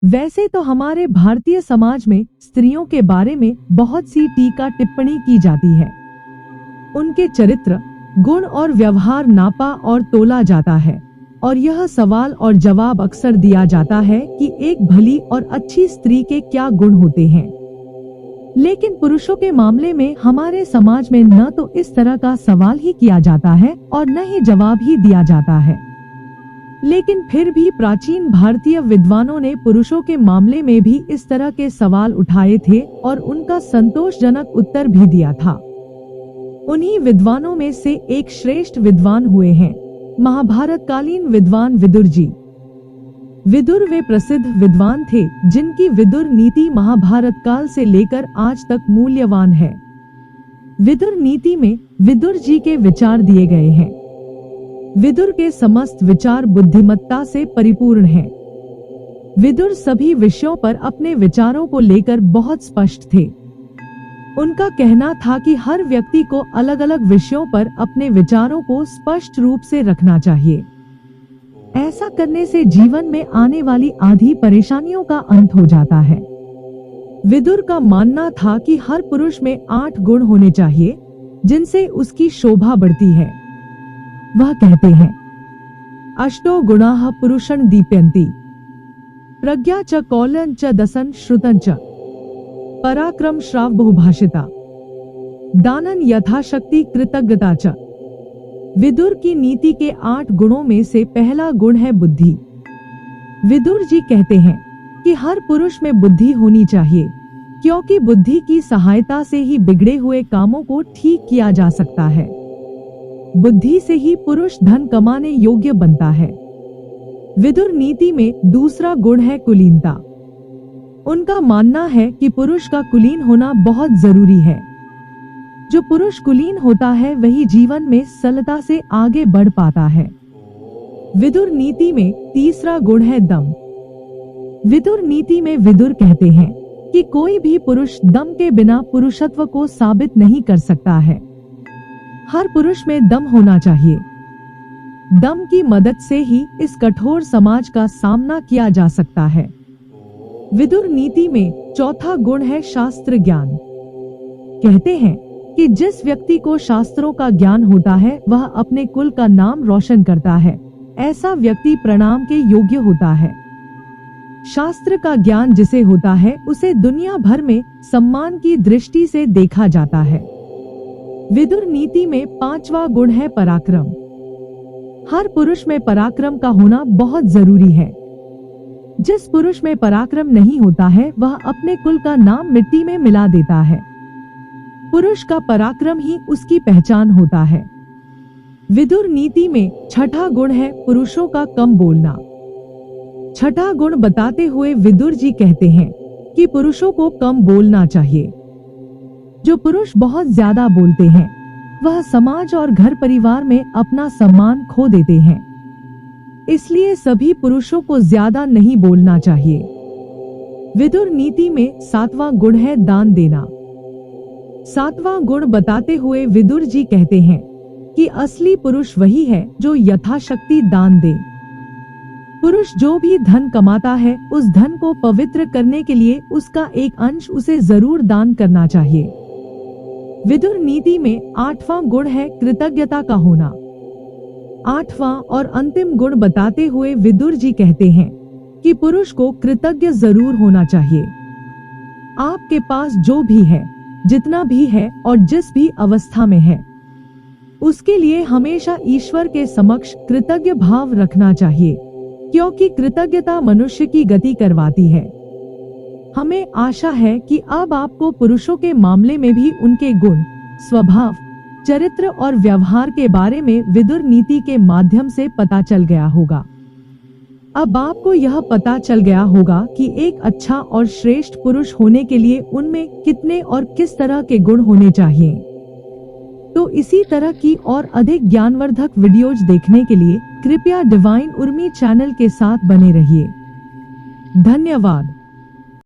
वैसे तो हमारे भारतीय समाज में स्त्रियों के बारे में बहुत सी टीका टिप्पणी की जाती है। उनके चरित्र, गुण और व्यवहार नापा और तोला जाता है और यह सवाल और जवाब अक्सर दिया जाता है कि एक भली और अच्छी स्त्री के क्या गुण होते हैं। लेकिन पुरुषों के मामले में हमारे समाज में न तो इस तरह का सवाल ही किया जाता है और न ही जवाब ही दिया जाता है। लेकिन फिर भी प्राचीन भारतीय विद्वानों ने पुरुषों के मामले में भी इस तरह के सवाल उठाए थे और उनका संतोषजनक उत्तर भी दिया था। उन्हीं विद्वानों में से एक श्रेष्ठ विद्वान हुए हैं महाभारत कालीन विद्वान विदुर जी। विदुर वे प्रसिद्ध विद्वान थे जिनकी विदुर नीति महाभारत काल से लेकर आज तक मूल्यवान है। विदुर नीति में विदुर जी के विचार दिए गए हैं। विदुर के समस्त विचार बुद्धिमत्ता से परिपूर्ण हैं। विदुर सभी विषयों पर अपने विचारों को लेकर बहुत स्पष्ट थे। उनका कहना था कि हर व्यक्ति को अलग अलग विषयों पर अपने विचारों को स्पष्ट रूप से रखना चाहिए। ऐसा करने से जीवन में आने वाली आधी परेशानियों का अंत हो जाता है। विदुर का मानना था कि हर पुरुष में 8 गुण होने चाहिए जिनसे उसकी शोभा बढ़ती है। वह कहते हैं, अष्टो गुणाः पुरुषं दीप्यन्ति, प्रज्ञा च कौलं च दसन श्रुतं च, पराक्रम श्राव बहुभाषिता, दानन यथाशक्ति कृतज्ञता च। विदुर की नीति के 8 गुणों में से पहला गुण है बुद्धि। विदुर जी कहते हैं कि हर पुरुष में बुद्धि होनी चाहिए, क्योंकि बुद्धि की सहायता से ही बिगड़े हुए कामों को ठीक किया जा सकता है। बुद्धि से ही पुरुष धन कमाने योग्य बनता है। विदुर नीति में दूसरा गुण है कुलीनता। उनका मानना है कि पुरुष का कुलीन होना बहुत जरूरी है। जो पुरुष कुलीन होता है वही जीवन में सरलता से आगे बढ़ पाता है। विदुर नीति में तीसरा गुण है दम। विदुर नीति में विदुर कहते हैं कि कोई भी पुरुष दम के बिना पुरुषत्व को साबित नहीं कर सकता है। हर पुरुष में दम होना चाहिए। दम की मदद से ही इस कठोर समाज का सामना किया जा सकता है। विदुर नीति में चौथा गुण है शास्त्र ज्ञान। कहते हैं कि जिस व्यक्ति को शास्त्रों का ज्ञान होता है वह अपने कुल का नाम रोशन करता है। ऐसा व्यक्ति प्रणाम के योग्य होता है। शास्त्र का ज्ञान जिसे होता है उसे दुनिया भर में सम्मान की दृष्टि से देखा जाता है। विदुर नीति में पांचवा गुण है पराक्रम। हर पुरुष में पराक्रम का होना बहुत जरूरी है। जिस पुरुष में पराक्रम नहीं होता है वह अपने कुल का नाम मिट्टी में मिला देता है। पुरुष का पराक्रम ही उसकी पहचान होता है। विदुर नीति में छठा गुण है पुरुषों का कम बोलना। छठा गुण बताते हुए विदुर जी कहते हैं कि पुरुषों को कम बोलना चाहिए। जो पुरुष बहुत ज्यादा बोलते हैं वह समाज और घर परिवार में अपना सम्मान खो देते हैं। इसलिए सभी पुरुषों को ज्यादा नहीं बोलना चाहिए। विदुर नीति में 7वां गुण है दान देना। 7वां गुण बताते हुए विदुर जी कहते हैं कि असली पुरुष वही है जो यथाशक्ति दान दे। पुरुष जो भी धन कमाता है उस धन को पवित्र करने के लिए उसका एक अंश उसे जरूर दान करना चाहिए। विदुर नीति में 8वां गुण है कृतज्ञता का होना। 8वां और अंतिम गुण बताते हुए विदुर जी कहते हैं कि पुरुष को कृतज्ञ जरूर होना चाहिए। आपके पास जो भी है, जितना भी है और जिस भी अवस्था में है, उसके लिए हमेशा ईश्वर के समक्ष कृतज्ञ भाव रखना चाहिए, क्योंकि कृतज्ञता मनुष्य की गति करवाती है। हमें आशा है कि अब आपको पुरुषों के मामले में भी उनके गुण, स्वभाव, चरित्र और व्यवहार के बारे में विदुर नीति के माध्यम से पता चल गया होगा। अब आपको यह पता चल गया होगा कि एक अच्छा और श्रेष्ठ पुरुष होने के लिए उनमें कितने और किस तरह के गुण होने चाहिए। तो इसी तरह की और अधिक ज्ञानवर्धक वीडियोज देखने के लिए कृपया डिवाइन उर्मी चैनल के साथ बने रहिए। धन्यवाद।